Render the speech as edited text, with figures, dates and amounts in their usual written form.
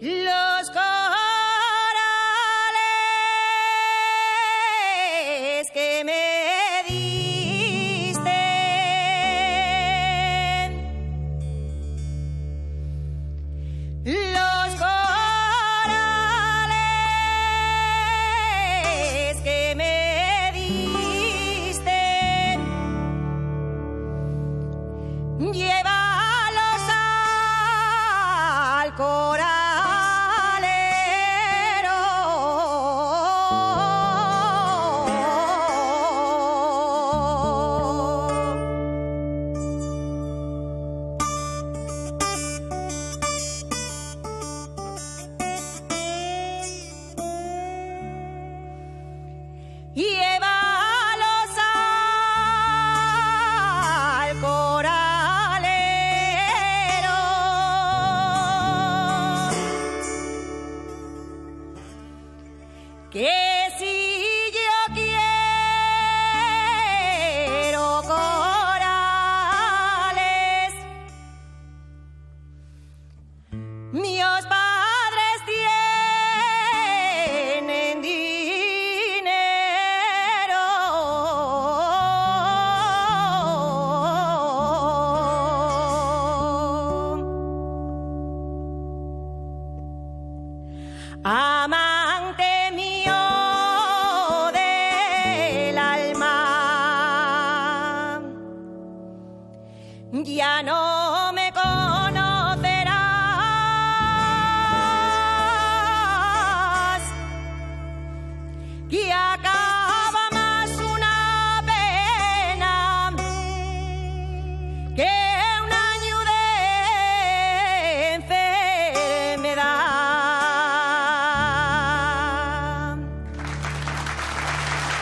Los corales que me diste, los corales que me diste, llévalos al coralero. Llévalos al coralero, que si yo quiero corales, míos padres tienen amante mío del alma, ya no